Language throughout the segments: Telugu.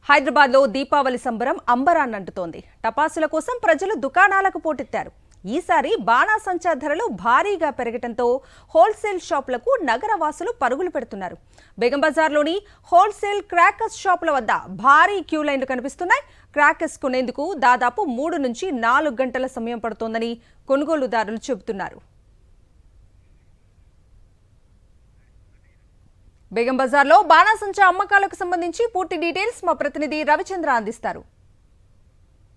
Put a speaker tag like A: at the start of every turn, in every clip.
A: హైదరాబాద్లో దీపావళి సంబరం అంబరాన్నంటుతోంది. టపాసుల కోసం ప్రజలు దుకాణాలకు పోటెత్తారు. ఈసారి బాణాసంచా ధరలు భారీగా పెరగడంతో హోల్సేల్ షాపులకు నగరవాసులు పరుగులు పెడుతున్నారు. బేగం బజార్లోని హోల్సేల్ క్రాకర్స్ షాపుల వద్ద భారీ క్యూ లైన్లు కనిపిస్తున్నాయి. క్రాకర్స్ కొనేందుకు దాదాపు 3 నుంచి 4 గంటల సమయం పడుతోందని కొనుగోలుదారులు చెబుతున్నారు. బేగం బజార్లో బాణాసంచా అమ్మకాలకు సంబంధించి పూర్తి డీటెయిల్స్ మా ప్రతినిధి రవిచంద్ర అందిస్తారు.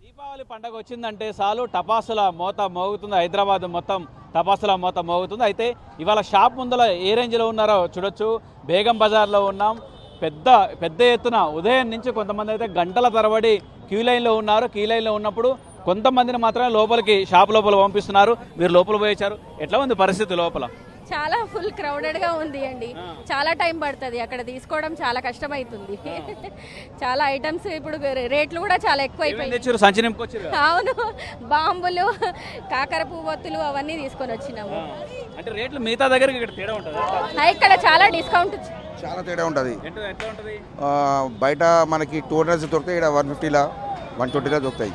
B: దీపావళి పండుగ వచ్చిందంటే చాలు టపాసుల మోత మోగుతుంది. హైదరాబాద్ మొత్తం టపాసుల మోత మోగుతుంది. అయితే ఇవాళ షాప్ ముందర ఏ రేంజ్లో ఉన్నారో చూడొచ్చు. బేగం బజార్లో ఉన్నాం. పెద్ద ఎత్తున ఉదయం నుంచి కొంతమంది అయితే గంటల తరబడి క్యూ లైన్లో ఉన్నారు. క్యూ లైన్లో ఉన్నప్పుడు కొంతమందిని మాత్రమే లోపలికి షాప్ లోపల పంపిస్తున్నారు. మీరు లోపల పోయించారు. ఎట్లా ఉంది పరిస్థితి లోపల?
C: చాలా ఫుల్ క్రౌడెడ్గా ఉంది అండి. చాలా టైం పడుతుంది, అక్కడ తీసుకోవడం చాలా కష్టమవుతుంది. చాలా ఐటమ్స్ ఇప్పుడు రేట్లు కూడా చాలా ఎక్కువ అయిపోయాయి. అవును, బాంబులు, కాకర పువ్వొత్తులు అవన్నీ తీసుకొని వచ్చినాము.
B: అంటే రేట్లు మిగతా దగ్గర
C: ఇక్కడ చాలా డిస్కౌంట్,
D: చాలా తేడా ఉంటుంది. బయట మనకి 200 దొరుకుతాయి, ఇక్కడ 150లా 120లా దొరుకుతాయి.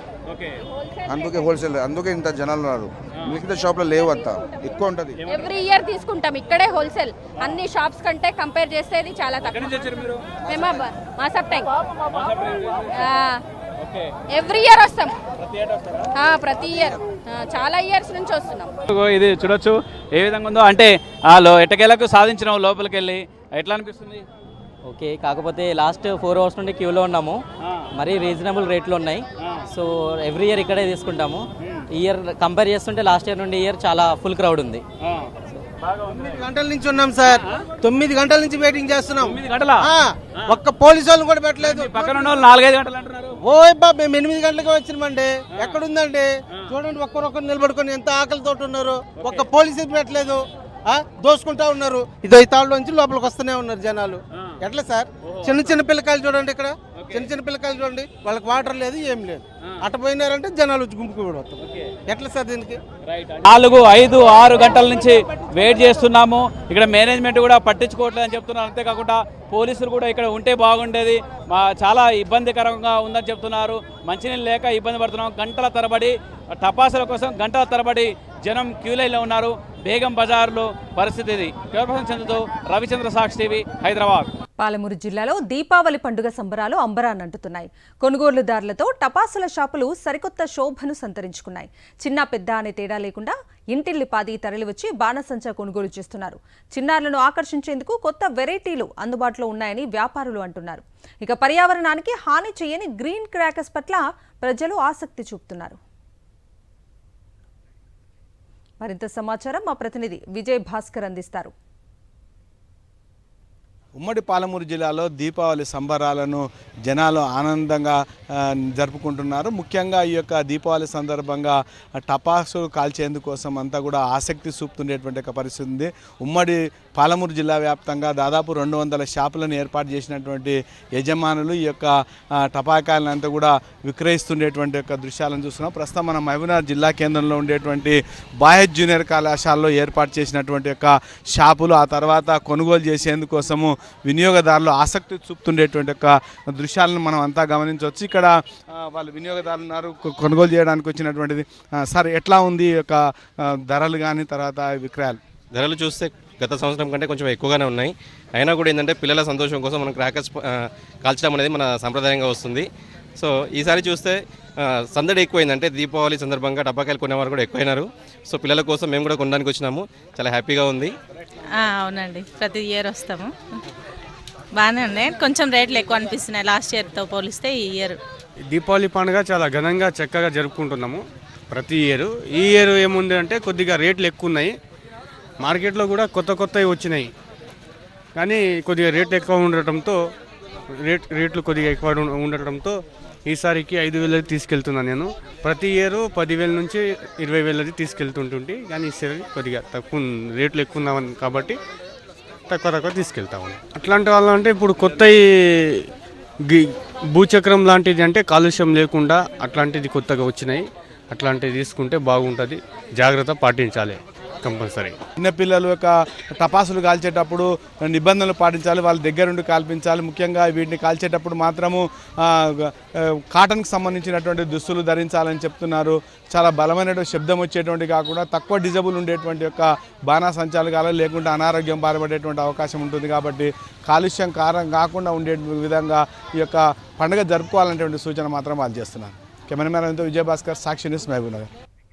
D: అందుకే హోల్సేల్, అందుకే ఇంత జనాలు ఉన్నారు. మిగతా షాప్ లో లేవు, అంత ఎక్కువ ఉంటది.
C: ఎవ్రీ ఇయర్ తీసుకుంటాం ఇక్కడే హోల్సేల్. అన్ని షాప్స్ కంటే కంపేర్ చేస్తే ఇది చాలా తక్కువ. మేము మాసప్ టైం ఎవ్రీ ఇయర్ వస్తాం, ప్రతి ఇయర్ చాలా ఇయర్స్ నుంచి వస్తున్నాం.
B: ఇది చూడొచ్చు ఏ విధంగా ఉందో. అంటే ఎట్టకేలకు సాధించిన లోపలికి వెళ్ళి ఎట్లా అనిపిస్తుంది?
E: ఓకే, కాకపోతే లాస్ట్ 4 అవర్స్ నుండి క్యూలో ఉన్నాము. మరీ రీజనబుల్ రేట్లు ఉన్నాయి. సో ఎవ్రీ ఇయర్ ఇక్కడే తీసుకుంటాము. ఈ ఇయర్ కంపేర్ చేస్తుంటే లాస్ట్ ఇయర్ నుండి ఇయర్ చాలా ఫుల్ క్రౌడ్ ఉంది.
F: 9 గంటల నుంచి ఉన్నాం సార్. 9 గంటల నుంచి వెయిటింగ్ చేస్తున్నాం. ఒక్క పోలీసు వాళ్ళు కూడా పెట్టలేదు.
B: పక్కన 4-5 గంటలు అంటున్నారు.
F: ఓ బాబు, మేము 8 గంటలకి వచ్చినామండి. ఎక్కడుందండి చూడండి, ఒక్కరొక్కరు నిలబడుకొని ఎంత ఆకలితో ఉన్నారు. ఒక్క పోలీసు పెట్టలేదు, దోసుకుంటా ఉన్నారు. ఇదో ఈ తాళ్ళ నుంచి లోపలికి వస్తూనే ఉన్నారు జనాలు. ఎట్లా సార్? చిన్న పిల్లకాయలు చూడండి, ఇక్కడ చిన్న పిల్లకాయలు చూడండి, వాళ్ళకి వాటర్ లేదు, ఏం లేదు. అట్ట పోయినారంటే జనాలు వచ్చి గుంపుకు కూడా వస్తారు. ఎట్లా సార్ దీనికి?
B: 4, 5, 6 గంటల నుంచి వెయిట్ చేస్తున్నాము. ఇక్కడ మేనేజ్మెంట్ కూడా పట్టించుకోవట్లేదు అని చెప్తున్నారు. అంతేకాకుండా పోలీసులు కూడా ఇక్కడ ఉంటే బాగుండేది, చాలా ఇబ్బందికరంగా ఉందని చెప్తున్నారు. మంచినీళ్ళు లేక ఇబ్బంది పడుతున్నాం. గంటల తరబడి టపాసుల కోసం గంటల తరబడి జనం క్యూ లైన్లో ఉన్నారు. బేగం బజార్లో పరిస్థితి ఇది. చంద్రతో రవిచంద్ర, సాక్షి టీవీ, హైదరాబాద్.
A: పాలమూరు జిల్లాలో దీపావళి పండుగ సంబరాలు అంబరాన్నంటున్నాయి. కొనుగోలుదారులతో టపాసుల షాపులు సరికొత్త శోభను సంతరించుకున్నాయి. చిన్న పెద్ద అనే తేడా లేకుండా ఇంటిల్లిపాది తరలివచ్చి బాణసంచా కొనుగోలు చేస్తున్నారు. చిన్నారులను ఆకర్షించేందుకు కొత్త వెరైటీలు అందుబాటులో ఉన్నాయని వ్యాపారులు అంటున్నారు. ఇక పర్యావరణానికి హాని చేయని గ్రీన్ క్రాకర్స్ పట్ల ప్రజలు ఆసక్తి చూపుతున్నారు. మరింత సమాచారం మా ప్రతినిధి విజయ్ భాస్కర్ అందిస్తారు.
G: ఉమ్మడి పాలమూరు జిల్లాలో దీపావళి సంబరాలను జనాలు ఆనందంగా జరుపుకుంటున్నారు. ముఖ్యంగా ఈ యొక్క దీపావళి సందర్భంగా టపాసులు కాల్చేందుకోసం అంతా కూడా ఆసక్తి చూపుతుండేటువంటి ఒక పరిస్థితి ఉంది. ఉమ్మడి పాలమూరు జిల్లా వ్యాప్తంగా దాదాపు 200 షాపులను ఏర్పాటు చేసినటువంటి యజమానులు ఈ యొక్క టపాకాయలను అంతా కూడా విక్రయిస్తుండేటువంటి యొక్క దృశ్యాలను చూస్తున్నాం. ప్రస్తుతం మనం మహబూబ్నగర్ జిల్లా కేంద్రంలో ఉండేటువంటి బాయ్స్ జూనియర్ కళాశాలలో ఏర్పాటు చేసినటువంటి యొక్క షాపులు, ఆ తర్వాత కొనుగోలు చేసేందుకోసము వినియోగదారులు ఆసక్తి చూపుతుండేటువంటి యొక్క దృశ్యాలను మనం అంతా గమనించవచ్చు. ఇక్కడ వాళ్ళు వినియోగదారులు ఉన్నారు, కొనుగోలు చేయడానికి వచ్చినటువంటిది. సార్, ఎట్లా ఉంది ఈ యొక్క ధరలు కానీ తర్వాత విక్రయాలు?
H: ధరలు చూస్తే గత సంవత్సరం కంటే కొంచెం ఎక్కువగానే ఉన్నాయి. అయినా కూడా ఏంటంటే పిల్లల సంతోషం కోసం మనం క్రాకర్స్ కాల్చడం అనేది మన సంప్రదాయంగా వస్తుంది. సో ఈసారి చూస్తే సందడి ఎక్కువైందంటే దీపావళి సందర్భంగా టపాకాయలు కొనేవారు కూడా ఎక్కువైనారు. సో పిల్లల కోసం మేము కూడా కొనడానికి వచ్చినాము. చాలా హ్యాపీగా ఉంది.
I: అవునండి, ప్రతి ఇయర్ వస్తాము. బాగానే ఉన్నాయి, కొంచెం రేట్లు ఎక్కువ అనిపిస్తున్నాయి లాస్ట్ ఇయర్తో పోలిస్తే. ఈ ఇయర్
J: దీపావళి పండుగ చాలా ఘనంగా చక్కగా జరుపుకుంటున్నాము ప్రతి ఇయర్. ఈ ఇయర్ ఏముంది అంటే కొద్దిగా రేట్లు ఎక్కువ ఉన్నాయి. మార్కెట్లో కూడా కొత్తవి వచ్చినాయి, కానీ కొద్దిగా రేట్లు ఎక్కువ ఉండటంతో రేట్లు కొద్దిగా ఎక్కువ ఉండటంతో ఈసారికి 5,000 తీసుకెళ్తున్నాను నేను. ప్రతి ఇయర్ 10,000 నుంచి 20,000 తీసుకెళ్తుంటుంటే, కానీ ఈసారి కొద్దిగా తక్కువ రేట్లు ఎక్కువ ఉన్నామని కాబట్టి తక్కువ తీసుకెళ్తాము. అట్లాంటి వాళ్ళంటే ఇప్పుడు కొత్త భూచక్రం లాంటిది, అంటే కాలుష్యం లేకుండా అట్లాంటిది కొత్తగా వచ్చినాయి. అట్లాంటివి తీసుకుంటే బాగుంటుంది, జాగ్రత్త పాటించాలి. కంపల్సరీ.
G: చిన్నపిల్లలు యొక్క టపాసులు కాల్చేటప్పుడు నిబంధనలు పాటించాలి, వాళ్ళ దగ్గరుండి కాల్పించాలి. ముఖ్యంగా వీటిని కాల్చేటప్పుడు మాత్రము కాటన్కి సంబంధించినటువంటి దుస్తులు ధరించాలని చెప్తున్నారు. చాలా బలమైనటువంటి శబ్దం వచ్చేటువంటి కాకుండా తక్కువ డిజబుల్ ఉండేటువంటి యొక్క బాణాసంచాలు కావాలి, లేకుంటే అనారోగ్యం బాధపడేటువంటి అవకాశం ఉంటుంది. కాబట్టి కాలుష్యం కాకుండా ఉండే విధంగా ఈ యొక్క పండుగ జరుపుకోవాలనేటువంటి సూచన మాత్రం వాళ్ళు చేస్తున్నారు. కెమెరామెన్ విజయభాస్కర్, సాక్షి న్యూస్, మహబూబ్ నగర్.